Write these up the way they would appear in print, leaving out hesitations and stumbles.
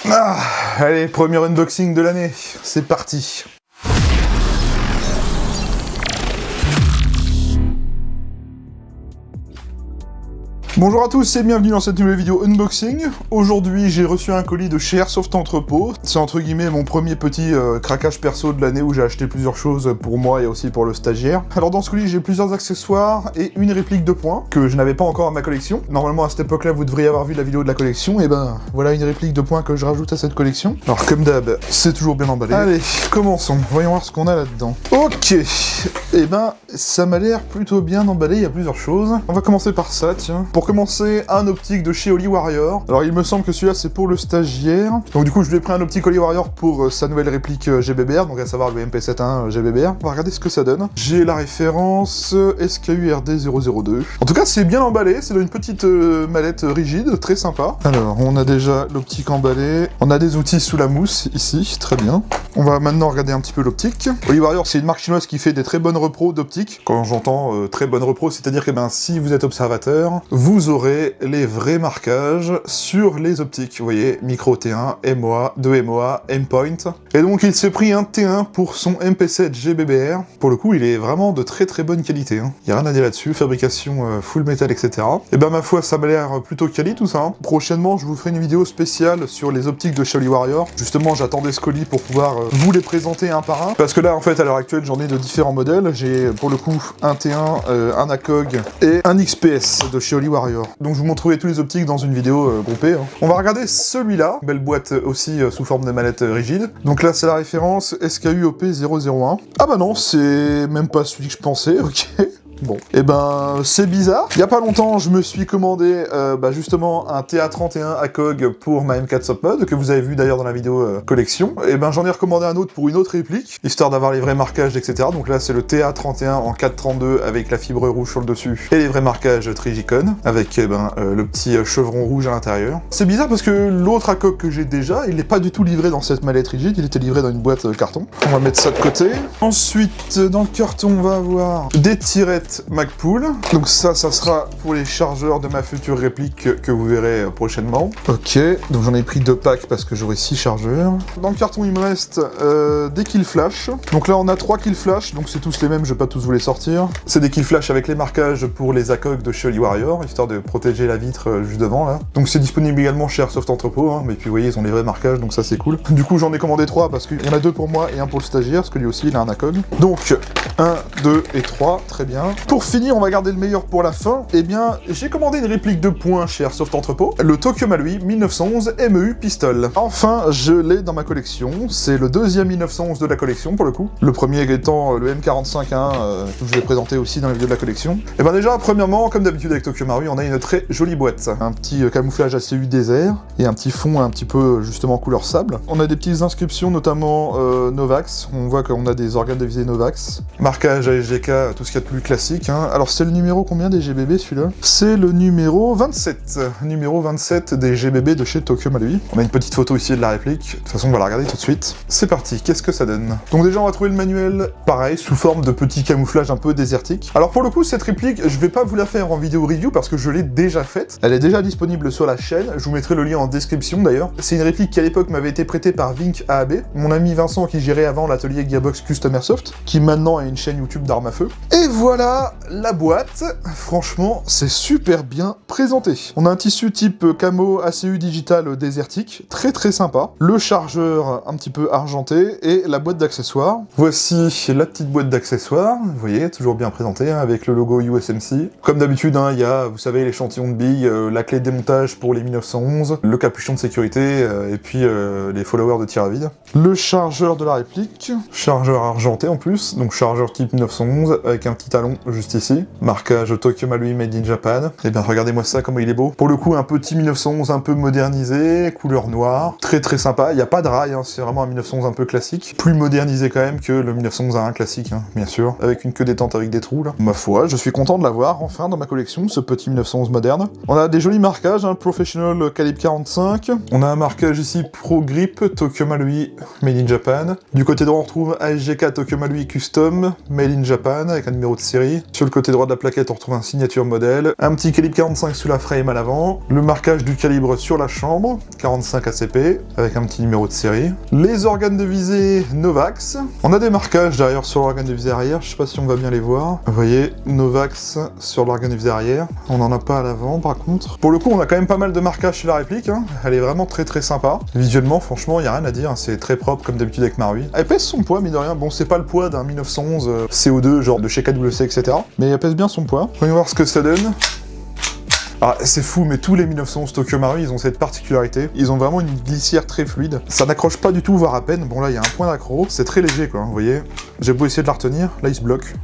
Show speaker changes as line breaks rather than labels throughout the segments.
Ah, allez, premier unboxing de l'année, c'est parti. Bonjour à tous et bienvenue dans cette nouvelle vidéo unboxing. Aujourd'hui j'ai reçu un colis de chez Airsoft Entrepôt. C'est entre guillemets mon premier petit craquage perso de l'année où j'ai acheté plusieurs choses pour moi et aussi pour le stagiaire. Alors dans ce colis j'ai plusieurs accessoires et une réplique de poing que je n'avais pas encore dans ma collection. Normalement à cette époque là vous devriez avoir vu la vidéo de la collection, et ben voilà une réplique de poing que je rajoute à cette collection. Alors comme d'hab, c'est toujours bien emballé. Allez, commençons, voyons voir ce qu'on a là-dedans. Ok, et ben ça m'a l'air plutôt bien emballé, il y a plusieurs choses. On va commencer par ça, tiens. Pour commencer, un optique de chez Holy Warrior. Alors il me semble que celui-là c'est pour le stagiaire. Donc du coup je lui ai pris un optique Holy Warrior pour sa nouvelle réplique GBBR, donc à savoir le MP71 GBBR. On va regarder ce que ça donne. J'ai la référence SKURD002. En tout cas c'est bien emballé, c'est dans une petite mallette rigide, très sympa. Alors on a déjà l'optique emballée. On a des outils sous la mousse ici, très bien. On va maintenant regarder un petit peu l'optique. Holy Warrior c'est une marque chinoise qui fait des très bonnes repros d'optique. Quand j'entends très bonnes repros, c'est-à-dire que ben, si vous êtes observateur, vous aurez les vrais marquages sur les optiques. Vous voyez, micro T1, MOA, 2 MOA, Aimpoint. Et donc il s'est pris un T1 pour son MP7 GBBR. Pour le coup, il est vraiment de très très bonne qualité. Hein. Il n'y a rien à dire là-dessus, fabrication full metal, etc. Et ben ma foi, ça m'a l'air plutôt quali tout ça. Hein. Prochainement, je vous ferai une vidéo spéciale sur les optiques de chez Holy Warrior. Justement, j'attendais ce colis pour pouvoir vous les présenter un par un. Parce que là, en fait, à l'heure actuelle, j'en ai de différents modèles. J'ai pour le coup un T1, un ACOG et un XPS de chez Holy Warrior. Donc je vous montrerai tous les optiques dans une vidéo groupée. Hein. On va regarder celui-là, belle boîte aussi sous forme de mallette rigide. Donc là c'est la référence SKUOP001. Ah bah non, c'est même pas celui que je pensais, ok. Bon, et ben c'est bizarre. Il y a pas longtemps, je me suis commandé justement un TA31 ACOG pour ma M4 Soft Mod, que vous avez vu d'ailleurs dans la vidéo collection. Et ben j'en ai recommandé un autre pour une autre réplique, histoire d'avoir les vrais marquages, etc. Donc là c'est le TA31 en 432 avec la fibre rouge sur le dessus et les vrais marquages Trigicon, avec le petit chevron rouge à l'intérieur. C'est bizarre parce que l'autre ACOG que j'ai déjà, il n'est pas du tout livré dans cette mallette rigide, il était livré dans une boîte carton. On va mettre ça de côté. Ensuite, dans le carton, on va avoir des tirettes Magpul. Donc ça sera pour les chargeurs de ma future réplique que vous verrez prochainement. Ok, donc j'en ai pris 2 packs parce que j'aurai 6 chargeurs. Dans le carton, il me reste des kills flash. Donc là, on a 3 kills flash, donc c'est tous les mêmes, je vais pas tous vous les sortir. C'est des kills flash avec les marquages pour les ACOG de chez Holy Warrior, histoire de protéger la vitre juste devant, là. Donc c'est disponible également chez Airsoft Entrepôt, hein, mais puis vous voyez, ils ont les vrais marquages, donc ça c'est cool. Du coup, j'en ai commandé 3 parce qu'il y en a 2 pour moi et un pour le stagiaire, parce que lui aussi, il a un ACOG. Donc, 1, 2 et 3, très bien. Pour finir, on va garder le meilleur pour la fin. Eh bien, j'ai commandé une réplique de poing chez Airsoft Entrepôt, le Tokyo Marui 1911 MEU Pistol. Enfin, je l'ai dans ma collection. C'est le deuxième 1911 de la collection, pour le coup. Le premier étant le M45-1, que je vous ai présenté aussi dans la vidéo de la collection. Et bien déjà, premièrement, comme d'habitude avec Tokyo Marui, on a une très jolie boîte. Un petit camouflage ACU désert, et un petit fond un petit peu, justement, couleur sable. On a des petites inscriptions, notamment Novax. On voit qu'on a des organes de visée Novax. Marquage ASGK, tout ce qu'il y a de plus classique. Hein. Alors c'est le numéro combien des GBB celui-là? C'est le numéro 27. Numéro 27 des GBB de chez Tokyo Marui. On a une petite photo ici de la réplique. De toute façon on va la regarder tout de suite. C'est parti, qu'est-ce que ça donne? Donc déjà on va trouver le manuel, pareil, sous forme de petit camouflage un peu désertique. Alors pour le coup cette réplique, je vais pas vous la faire en vidéo review parce que je l'ai déjà faite. Elle est déjà disponible sur la chaîne, je vous mettrai le lien en description d'ailleurs. C'est une réplique qui à l'époque m'avait été prêtée par Vink AAB, mon ami Vincent qui gérait avant l'atelier Gearbox Custom Airsoft, qui maintenant a une chaîne YouTube d'armes à feu. Et voilà la boîte, franchement, c'est super bien présenté. On a un tissu type camo ACU digital désertique, très très sympa. Le chargeur un petit peu argenté et la boîte d'accessoires. Voici la petite boîte d'accessoires, vous voyez, toujours bien présentée, hein, avec le logo USMC. Comme d'habitude, hein, il y a, vous savez, l'échantillon de billes, la clé de démontage pour les 1911, le capuchon de sécurité, et puis les followers de tir à vide. Le chargeur de la réplique, chargeur argenté en plus, donc chargeur type 1911, avec un petit talon juste ici. Marquage Tokyo Marui Made in Japan. Et bien regardez-moi ça, comment il est beau. Pour le coup, un petit 1911 un peu modernisé, couleur noire. Très très sympa. Il n'y a pas de rail, hein, c'est vraiment un 1911 un peu classique. Plus modernisé quand même que le 1911 A1 classique, hein, bien sûr. Avec une queue détente avec des trous là. Ma foi, je suis content de l'avoir enfin dans ma collection, ce petit 1911 moderne. On a des jolis marquages, hein, Professional calibre 45. On a un marquage ici Pro Grip Tokyo Marui Made in Japan. Du côté droit, on retrouve ASGK Tokyo Marui Custom Made in Japan avec un numéro de série. ici. Sur le côté droit de la plaquette, on retrouve un signature modèle, un petit calibre 45 sous la frame à l'avant, le marquage du calibre sur la chambre, 45 ACP, avec un petit numéro de série. Les organes de visée Novax. On a des marquages derrière sur l'organe de visée arrière, je sais pas si on va bien les voir. Vous voyez, Novax sur l'organe de visée arrière. On n'en a pas à l'avant par contre. Pour le coup, on a quand même pas mal de marquages sur la réplique, hein. Elle est vraiment très sympa. Visuellement, franchement, il y a rien à dire, hein. C'est très propre comme d'habitude avec Marui. Elle pèse son poids, mine de rien. Bon, c'est pas le poids d'un 1911 CO2, genre de chez KWC, etc. Mais elle pèse bien son poids. Voyons voir ce que ça donne. Ah, c'est fou, mais tous les 1911 Tokyo Marui, ils ont cette particularité. Ils ont vraiment une glissière très fluide. Ça n'accroche pas du tout, voire à peine. Bon, là, il y a un point d'accro. C'est très léger, quoi, vous voyez. J'ai beau essayer de la retenir, là, il se bloque.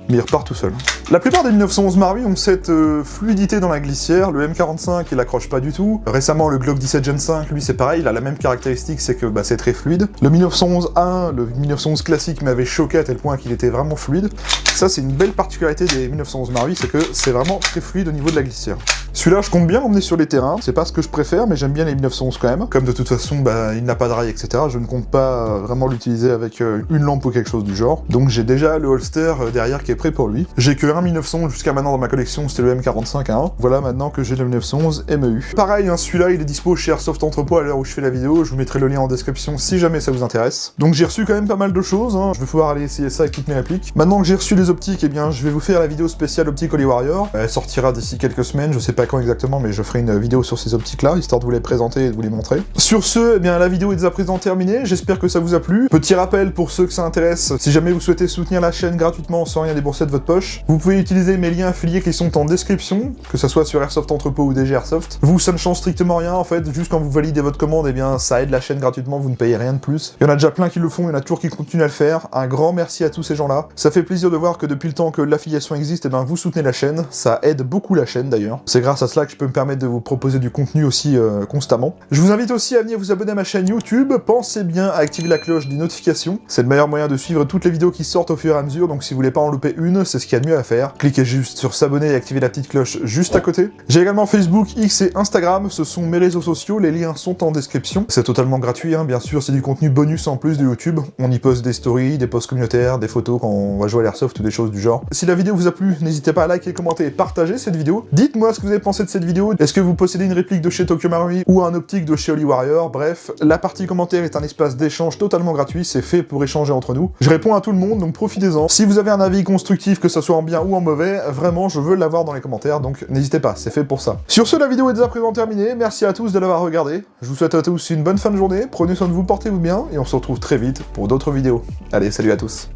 Mais il repart tout seul. La plupart des 1911 Marui ont cette fluidité dans la glissière. Le M45, il accroche pas du tout. Récemment, le Glock 17 Gen 5, lui, c'est pareil, il a la même caractéristique, c'est que c'est très fluide. Le 1911-1, le 1911 classique m'avait choqué à tel point qu'il était vraiment fluide. Ça, c'est une belle particularité des 1911 Marui, c'est que c'est vraiment très fluide au niveau de la glissière. Celui-là, je compte bien l'emmener sur les terrains. C'est pas ce que je préfère, mais j'aime bien les 1911 quand même. Comme de toute façon, il n'a pas de rail, etc. Je ne compte pas vraiment l'utiliser avec une lampe ou quelque chose du genre. Donc j'ai déjà le holster derrière qui est prêt pour lui. J'ai que un 1911 jusqu'à maintenant dans ma collection, c'était le M45A1. Voilà maintenant que j'ai le 1911 MEU. Pareil, hein, celui-là, il est dispo chez Airsoft Entrepôt à l'heure où je fais la vidéo. Je vous mettrai le lien en description si jamais ça vous intéresse. Donc j'ai reçu quand même pas mal de choses. Hein. Je vais pouvoir aller essayer ça avec toutes mes répliques. Maintenant que j'ai reçu les optiques, eh bien, je vais vous faire la vidéo spéciale optique Holy Warrior. Elle sortira d'ici quelques semaines, je sais pas quand exactement, mais je ferai une vidéo sur ces optiques-là, histoire de vous les présenter et de vous les montrer. Sur ce, eh bien, la vidéo est dès à présent terminée, j'espère que ça vous a plu. Petit rappel pour ceux que ça intéresse, si jamais vous souhaitez soutenir la chaîne gratuitement sans rien débourser de votre poche, vous pouvez utiliser mes liens affiliés qui sont en description, que ce soit sur Airsoft Entrepôt ou DG Airsoft. Vous, ça ne change strictement rien, en fait, juste quand vous validez votre commande, eh bien, ça aide la chaîne gratuitement, vous ne payez rien de plus. Il y en a déjà plein qui le font, il y en a toujours qui continuent à le faire. Un grand merci à tous ces gens-là. Ça fait plaisir de voir que depuis le temps que l'affiliation existe, eh bien, vous soutenez la chaîne, ça aide beaucoup la chaîne d'ailleurs. C'est grâce à cela que je peux me permettre de vous proposer du contenu aussi constamment. Je vous invite aussi à venir vous abonner à ma chaîne YouTube, pensez bien à activer la cloche des notifications, c'est le meilleur moyen de suivre toutes les vidéos qui sortent au fur et à mesure, donc si vous voulez pas en louper une, c'est ce qu'il y a de mieux à faire. Cliquez juste sur s'abonner et activez la petite cloche juste à côté. J'ai également Facebook, X et Instagram, ce sont mes réseaux sociaux, les liens sont en description. C'est totalement gratuit, hein, bien sûr, c'est du contenu bonus en plus de YouTube. On y poste des stories, des posts communautaires, des photos quand on va jouer à l'airsoft ou des choses du genre. Si la vidéo vous a plu, n'hésitez pas à liker, commenter et partager cette vidéo. Dites-moi ce que vous avez pensé de cette vidéo. Est-ce que vous possédez une réplique de chez Tokyo Marui ou un optique de chez Holy Warrior? Bref, la partie commentaire est un espace d'échange totalement gratuit, c'est fait pour échanger entre nous. Je réponds à tout le monde, donc profitez-en. Si vous avez un avis constructif, que ça soit en bien ou en mauvais, vraiment, je veux l'avoir dans les commentaires, donc n'hésitez pas, c'est fait pour ça. Sur ce, la vidéo est déjà présent terminée, merci à tous de l'avoir regardé. Je vous souhaite à tous une bonne fin de journée, prenez soin de vous, portez-vous bien, et on se retrouve très vite pour d'autres vidéos. Allez, salut à tous.